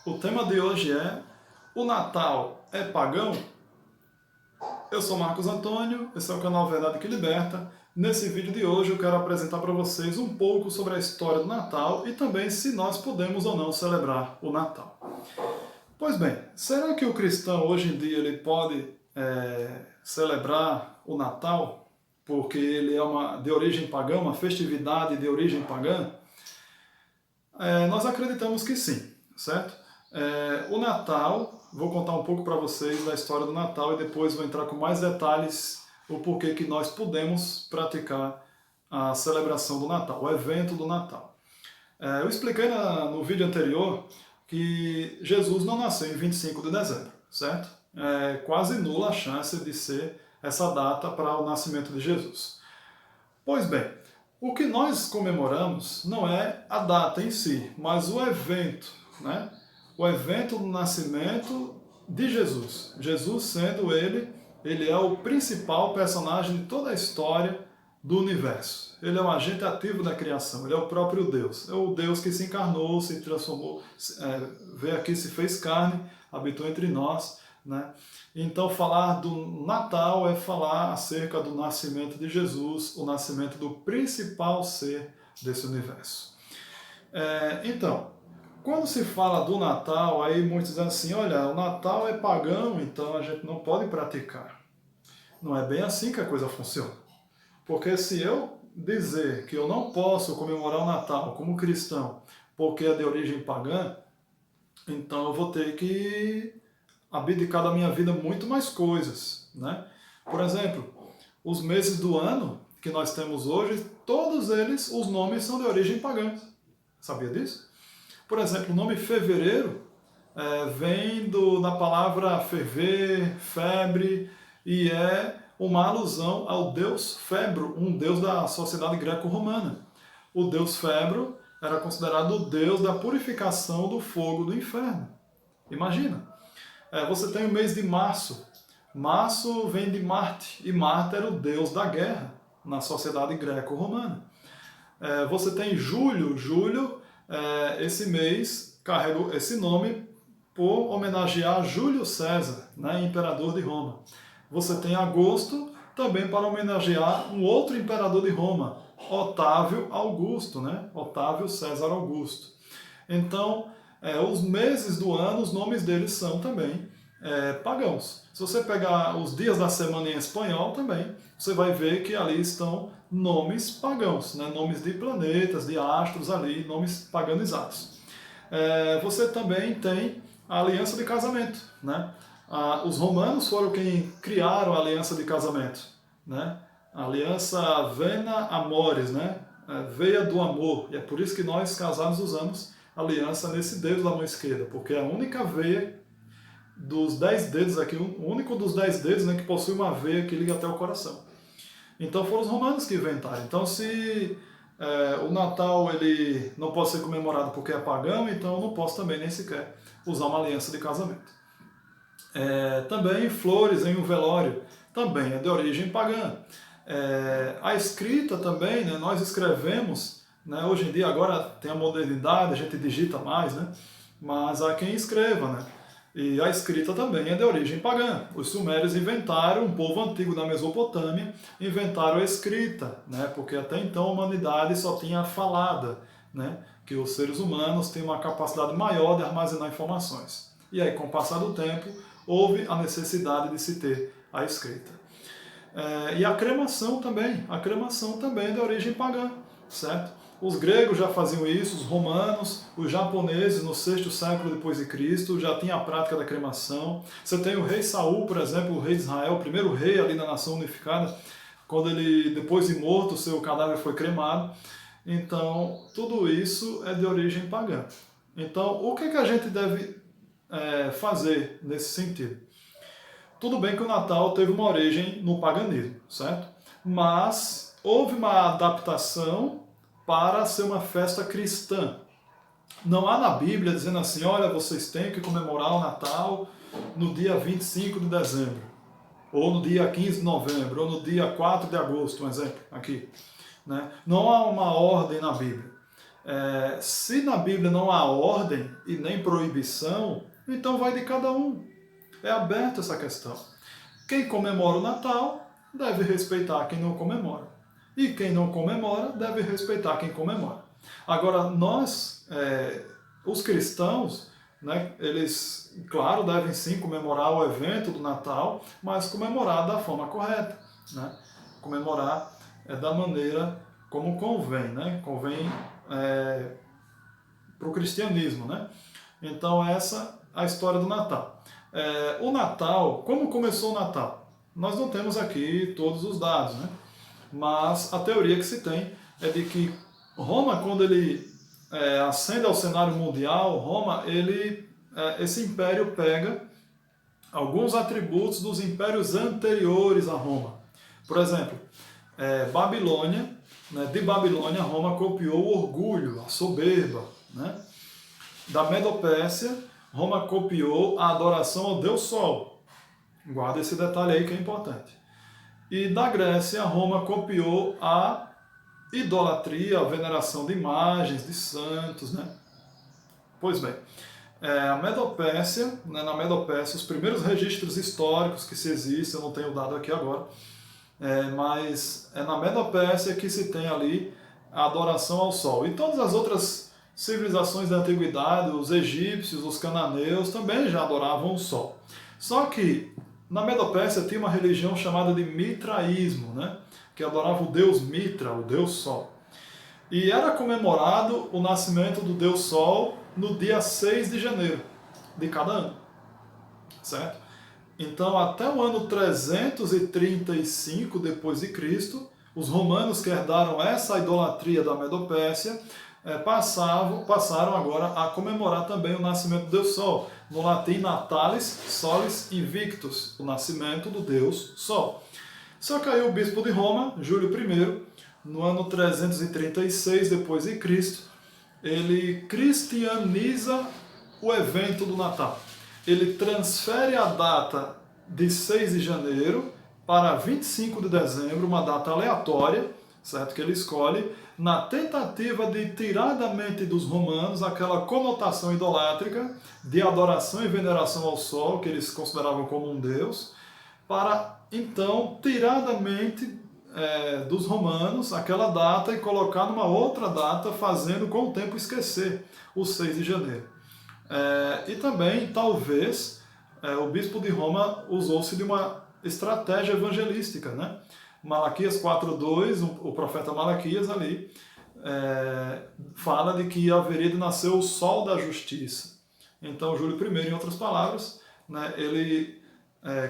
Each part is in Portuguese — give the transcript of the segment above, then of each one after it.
O tema de hoje é: o Natal é pagão? Eu sou Marcos Antônio, esse é o canal Verdade que Liberta. Nesse vídeo de hoje eu quero apresentar para vocês um pouco sobre a história do Natal e também se nós podemos ou não celebrar o Natal. Pois bem, será que o cristão hoje em dia ele pode celebrar o Natal porque ele é de origem pagã, uma festividade de origem pagã? Nós acreditamos que sim, certo? O Natal, vou contar um pouco para vocês da história do Natal e depois vou entrar com mais detalhes o porquê que nós podemos praticar a celebração do Natal, o evento do Natal. Eu expliquei no vídeo anterior que Jesus não nasceu em 25 de dezembro, certo? É quase nula a chance de ser essa data para o nascimento de Jesus. Pois bem, o que nós comemoramos não é a data em si, mas o evento, né? O evento do nascimento de Jesus. Jesus sendo ele é o principal personagem de toda a história do universo. Ele é o agente ativo da criação, ele é o próprio Deus. É o Deus que se encarnou, se transformou, veio aqui, se fez carne, habitou entre nós, né? Então falar do Natal é falar acerca do nascimento de Jesus, o nascimento do principal ser desse universo. Então, quando se fala do Natal, aí muitos dizem assim: olha, o Natal é pagão, então a gente não pode praticar. Não é bem assim que a coisa funciona. Porque se eu dizer que eu não posso comemorar o Natal como cristão porque é de origem pagã, então eu vou ter que abdicar da minha vida muito mais coisas, né? Por exemplo, os meses do ano que nós temos hoje, todos eles, os nomes são de origem pagã. Sabia disso? Por exemplo, o nome fevereiro vem da palavra ferver, febre, e é uma alusão ao deus Febro, um deus da sociedade greco-romana. O deus Febro era considerado o deus da purificação do fogo do inferno. Imagina! Você tem o mês de março. Março vem de Marte, e Marte era o deus da guerra na sociedade greco-romana. Você tem julho. Julho, esse mês, carrega esse nome por homenagear Júlio César, né, imperador de Roma. Você tem agosto, também para homenagear um outro imperador de Roma, Otávio Augusto, né? Otávio César Augusto. Então, os meses do ano, os nomes deles são também pagãos. Se você pegar os dias da semana em espanhol também, você vai ver que ali estão nomes pagãos, né? Nomes de planetas, de astros ali, nomes paganizados. Você também tem a aliança de casamento, né? Os romanos foram quem criaram a aliança de casamento, né? A aliança vena amoris, né? Veia do amor. E é por isso que nós casados usamos aliança nesse dedo da mão esquerda, porque é a única veia dos 10 dedos aqui, o único dos 10 dedos, né, que possui uma veia que liga até o coração. Então foram os romanos que inventaram. Então se o Natal ele não pode ser comemorado porque é pagão, então eu não posso também nem sequer usar uma aliança de casamento. Também flores em um velório, também é de origem pagã. A escrita também, né, nós escrevemos, né, hoje em dia agora tem a modernidade, a gente digita mais, né, mas há quem escreva, né? E a escrita também é de origem pagã. Os sumérios inventaram, um povo antigo da Mesopotâmia, inventaram a escrita, né? Porque até então a humanidade só tinha a falada, né? Que os seres humanos têm uma capacidade maior de armazenar informações. E aí, com o passar do tempo, houve a necessidade de se ter a escrita. E a cremação também é de origem pagã, certo? Os gregos já faziam isso, os romanos, os japoneses no 6º século depois de Cristo já tinham a prática da cremação. Você tem o rei Saul, por exemplo, o rei de Israel, o primeiro rei ali da nação unificada, quando ele, depois de morto, o seu cadáver foi cremado. Então, tudo isso é de origem pagã. Então, o que a gente deve fazer nesse sentido? Tudo bem que o Natal teve uma origem no paganismo, certo? Mas houve uma adaptação para ser uma festa cristã. Não há na Bíblia dizendo assim: olha, vocês têm que comemorar o Natal no dia 25 de dezembro, ou no dia 15 de novembro, ou no dia 4 de agosto, um exemplo aqui, né? Não há uma ordem na Bíblia. Se na Bíblia não há ordem e nem proibição, então vai de cada um. É aberta essa questão. Quem comemora o Natal deve respeitar quem não comemora. E quem não comemora deve respeitar quem comemora. Agora, nós, os cristãos, né, eles, claro, devem sim comemorar o evento do Natal, mas comemorar da forma correta. Né? Comemorar da maneira como convém. Né? Convém para o cristianismo. Né? Então, essa é a história do Natal. O Natal, como começou o Natal? Nós não temos aqui todos os dados, né? Mas a teoria que se tem é de que Roma, quando ele ascende ao cenário mundial, esse império pega alguns atributos dos impérios anteriores a Roma. Por exemplo, Babilônia, né? De Babilônia, Roma copiou o orgulho, a soberba. Né? Da Medopérsia, Roma copiou a adoração ao Deus Sol. Guarda esse detalhe aí que é importante. E da Grécia, Roma copiou a idolatria, a veneração de imagens, de santos. Né? Pois bem, a Medopérsia, né, na Medopérsia, os primeiros registros históricos que se existem, eu não tenho dado aqui agora, mas é na Medopérsia que se tem ali a adoração ao Sol. E todas as outras civilizações da antiguidade, os egípcios, os cananeus, também já adoravam o Sol. Só que na Medopérsia tinha uma religião chamada de mitraísmo, né? Que adorava o deus Mitra, o deus Sol. E era comemorado o nascimento do deus Sol no dia 6 de janeiro de cada ano. Certo? Então, até o ano 335 depois de Cristo, os romanos que herdaram essa idolatria da Medopérsia passaram agora a comemorar também o nascimento do Deus Sol. No latim, Natalis Solis Invictus, o nascimento do Deus Sol. Só que aí o bispo de Roma, Júlio I, no ano 336 depois de Cristo, ele cristianiza o evento do Natal. Ele transfere a data de 6 de janeiro para 25 de dezembro, uma data aleatória, certo? Que ele escolhe, na tentativa de tirar da mente dos romanos aquela conotação idolátrica de adoração e veneração ao Sol, que eles consideravam como um deus, para então tirar da mente dos romanos aquela data e colocar numa outra data, fazendo com o tempo esquecer o 6 de janeiro. E também, talvez, o bispo de Roma usou-se de uma estratégia evangelística, né? Malaquias 4.2, o profeta Malaquias ali, fala de que haveria de nascer o sol da justiça. Então, Júlio I, em outras palavras, né, ele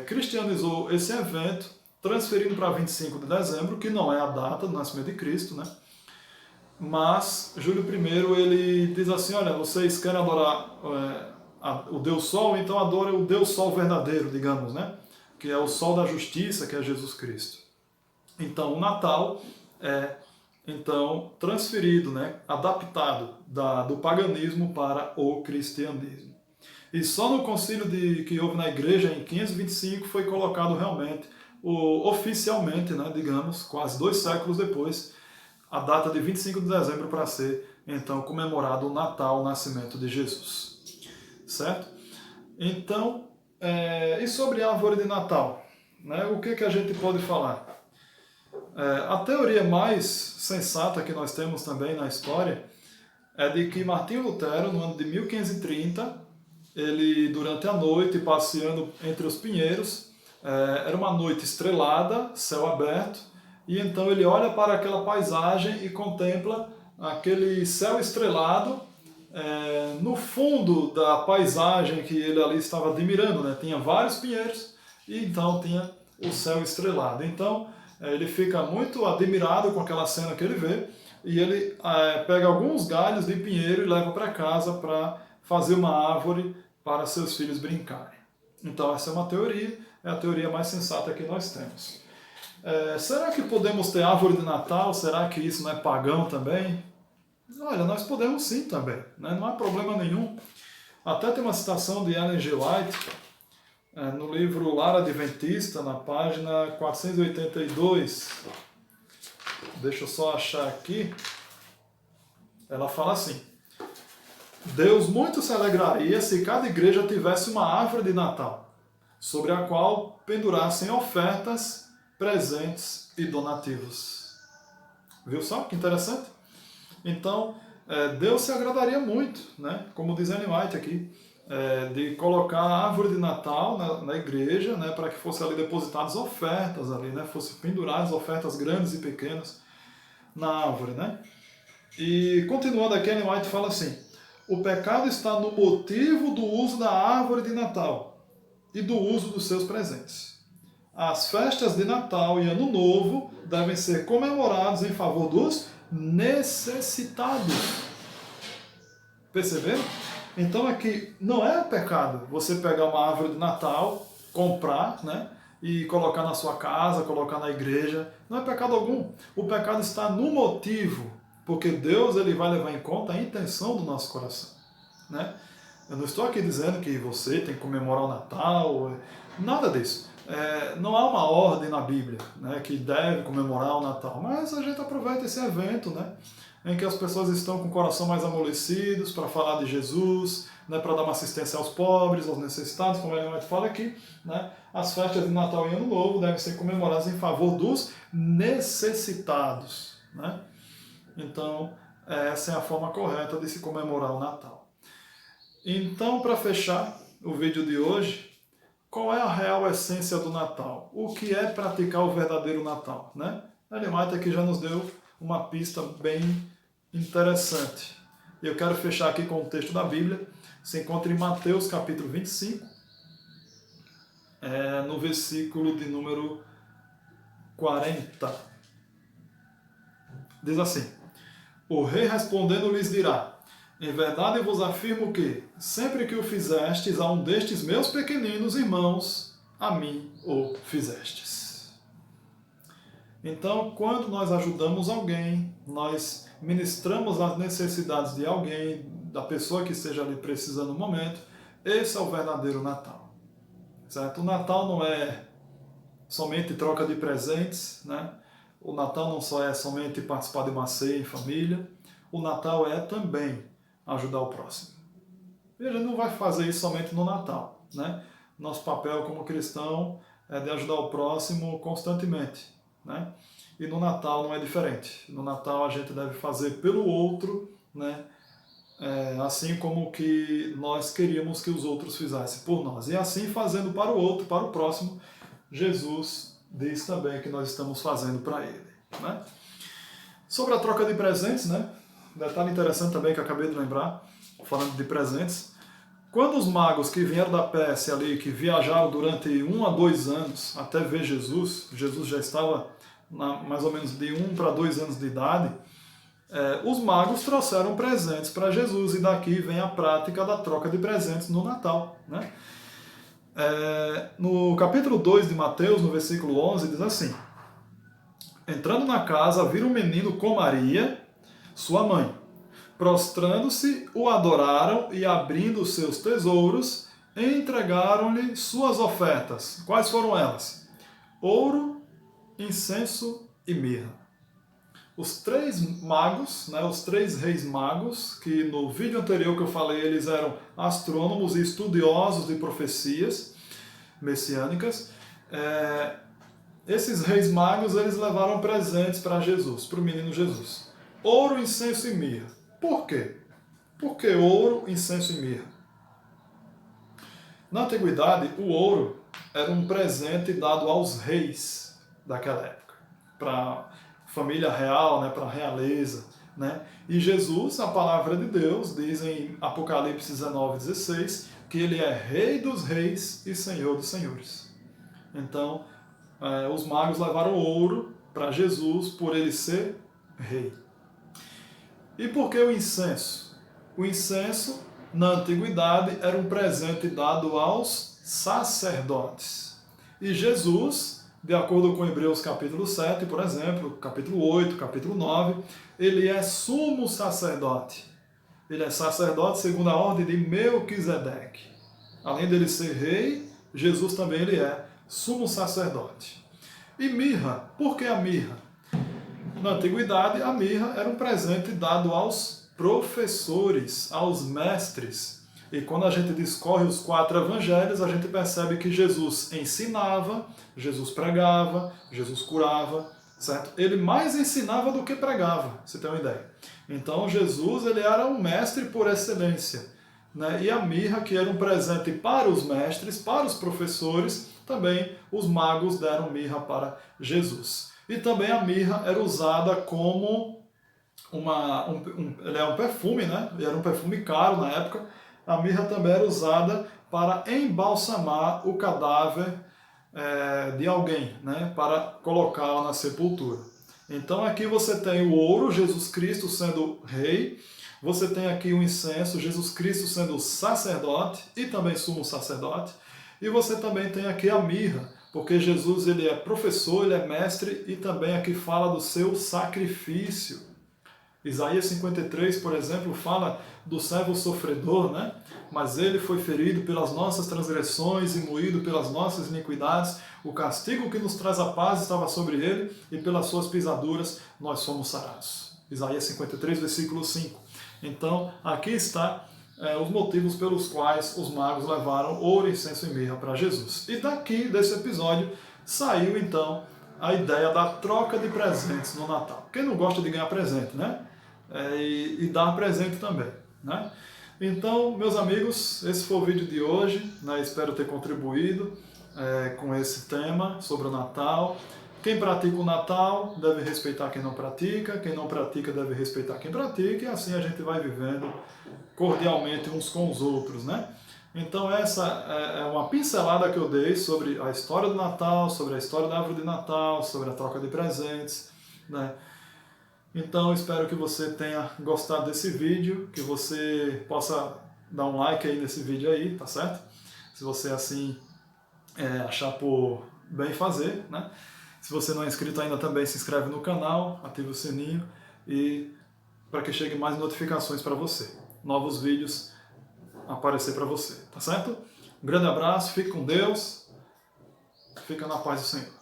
cristianizou esse evento, transferindo para 25 de dezembro, que não é a data do nascimento de Cristo, né? Mas Júlio I, ele diz assim, olha, vocês querem adorar o Deus Sol, então adorem o Deus Sol verdadeiro, digamos, né? Que é o Sol da justiça, que é Jesus Cristo. Então, o Natal é então transferido, né, adaptado do paganismo para o cristianismo. E só no concílio que houve na igreja, em 525, foi colocado realmente, oficialmente, né, digamos, quase 2 séculos depois, a data de 25 de dezembro para ser, então, comemorado o Natal, o nascimento de Jesus. Certo? Então, e sobre a árvore de Natal? Né, o que a gente pode falar? A teoria mais sensata que nós temos também na história é de que Martinho Lutero, no ano de 1530, ele, durante a noite, passeando entre os pinheiros, era uma noite estrelada, céu aberto, e então ele olha para aquela paisagem e contempla aquele céu estrelado no fundo da paisagem que ele ali estava admirando, né? Tinha vários pinheiros e então tinha o céu estrelado. Então ele fica muito admirado com aquela cena que ele vê e ele pega alguns galhos de pinheiro e leva para casa para fazer uma árvore para seus filhos brincarem. Então essa é uma teoria, é a teoria mais sensata que nós temos. Será que podemos ter árvore de Natal? Será que isso não é pagão também? Olha, nós podemos sim também, né? Não há problema nenhum. Até tem uma citação de Ellen G. White, no livro Lar Adventista, na página 482. Deixa eu só achar aqui. ela fala assim: Deus muito se alegraria se cada igreja tivesse uma árvore de Natal, sobre a qual pendurassem ofertas, presentes e donativos. Viu só que interessante? Então, Deus se agradaria muito, né? Como diz Ellen White aqui, de colocar a árvore de Natal na igreja, né? Para que fossem ali depositadas ofertas ali, né? Fossem penduradas ofertas grandes e pequenas na árvore, né? E continuando aqui, Ellen White fala assim: o pecado está no motivo do uso da árvore de Natal e do uso dos seus presentes. As festas de Natal e Ano Novo devem ser comemorados em favor dos necessitados. Perceberam? Então aqui não é pecado você pegar uma árvore de Natal, comprar, né? E colocar na sua casa, colocar na igreja. Não é pecado algum. O pecado está no motivo, porque Deus ele vai levar em conta a intenção do nosso coração, né? Eu não estou aqui dizendo que você tem que comemorar o Natal, nada disso. Não há uma ordem na Bíblia, né, que deve comemorar o Natal, mas a gente aproveita esse evento, né, em que as pessoas estão com o coração mais amolecidos para falar de Jesus, né, para dar uma assistência aos pobres, aos necessitados, como a gente fala aqui, né. As festas de Natal e Ano Novo devem ser comemoradas em favor dos necessitados, né. Então, essa é a forma correta de se comemorar o Natal. Então, para fechar o vídeo de hoje, qual é a real essência do Natal? O que é praticar o verdadeiro Natal, né? Ellen White aqui já nos deu uma pista bem interessante. Eu quero fechar aqui com o texto da Bíblia. Se encontra em Mateus capítulo 25, no versículo de número 40. Diz assim: o rei respondendo lhes dirá: em verdade vos afirmo que, sempre que o fizestes a um destes meus pequeninos irmãos, a mim o fizestes. Então, quando nós ajudamos alguém, nós ministramos as necessidades de alguém, da pessoa que esteja ali precisando no momento, esse é o verdadeiro Natal. Certo? O Natal não é somente troca de presentes, né? O Natal não só é somente participar de uma ceia em família, o Natal é também ajudar o próximo. E a gente não vai fazer isso somente no Natal, né? Nosso papel como cristão é de ajudar o próximo constantemente, né? E no Natal não é diferente. No Natal a gente deve fazer pelo outro, né? Assim como que nós queríamos que os outros fizessem por nós. E assim fazendo para o outro, para o próximo, Jesus diz também que nós estamos fazendo para ele, né? Sobre a troca de presentes, né? Detalhe interessante também que eu acabei de lembrar, falando de presentes. Quando os magos que vieram da Pérsia ali, que viajaram durante 1 a 2 anos até ver Jesus, Jesus já estava mais ou menos de 1 para 2 anos de idade, os magos trouxeram presentes para Jesus, e daqui vem a prática da troca de presentes no Natal, né? No capítulo 2 de Mateus, no versículo 11, diz assim: entrando na casa, viram um menino com Maria, sua mãe. Prostrando-se, o adoraram e, abrindo os seus tesouros, entregaram-lhe suas ofertas. Quais foram elas? Ouro, incenso e mirra. Os 3 magos, né, os 3 reis magos, que no vídeo anterior que eu falei, eles eram astrônomos e estudiosos de profecias messiânicas, esses reis magos, eles levaram presentes para Jesus, para o menino Jesus. Ouro, incenso e mirra. Por quê? Por que ouro, incenso e mirra? Na antiguidade, o ouro era um presente dado aos reis daquela época, para a família real, né, para a realeza, né? E Jesus, a palavra de Deus, diz em Apocalipse 19:16, que ele é rei dos reis e senhor dos senhores. Então, os magos levaram ouro para Jesus por ele ser rei. E por que o incenso? O incenso, na antiguidade, era um presente dado aos sacerdotes. E Jesus, de acordo com Hebreus capítulo 7, por exemplo, capítulo 8, capítulo 9, ele é sumo sacerdote. Ele é sacerdote segundo a ordem de Melquisedeque. Além dele ser rei, Jesus também ele é sumo sacerdote. E mirra, por que a mirra? Na antiguidade, a mirra era um presente dado aos professores, aos mestres. E quando a gente discorre os 4 evangelhos, a gente percebe que Jesus ensinava, Jesus pregava, Jesus curava, certo? Ele mais ensinava do que pregava, você tem uma ideia. Então Jesus, ele era um mestre por excelência, né? E a mirra, que era um presente para os mestres, para os professores, também os magos deram mirra para Jesus. E também a mirra era usada como ele é um perfume, né? E era um perfume caro na época. A mirra também era usada para embalsamar o cadáver de alguém, né? Para colocá-la na sepultura. Então aqui você tem o ouro, Jesus Cristo sendo rei, você tem aqui o incenso, Jesus Cristo sendo sacerdote e também sumo sacerdote, e você também tem aqui a mirra, porque Jesus ele é professor, ele é mestre, e também aqui fala do seu sacrifício. Isaías 53, por exemplo, fala do servo sofredor, né? Mas ele foi ferido pelas nossas transgressões e moído pelas nossas iniquidades. O castigo que nos traz a paz estava sobre ele, e pelas suas pisaduras nós somos sarados. Isaías 53, versículo 5. Então, aqui está os motivos pelos quais os magos levaram ouro, incenso e mirra para Jesus. E daqui, desse episódio, saiu então a ideia da troca de presentes no Natal. Quem não gosta de ganhar presente, né? E dar presente também, né? Então, meus amigos, esse foi o vídeo de hoje, né? Espero ter contribuído com esse tema sobre o Natal. Quem pratica o Natal deve respeitar quem não pratica deve respeitar quem pratica, e assim a gente vai vivendo cordialmente uns com os outros, né? Então essa é uma pincelada que eu dei sobre a história do Natal, sobre a história da árvore de Natal, sobre a troca de presentes, né? Então espero que você tenha gostado desse vídeo, que você possa dar um like aí nesse vídeo aí, tá certo? Se você assim achar por bem fazer, né? Se você não é inscrito ainda, também se inscreve no canal, ativa o sininho, e para que chegue mais notificações para você. Novos vídeos aparecer para você, tá certo? Um grande abraço, fique com Deus, fica na paz do Senhor.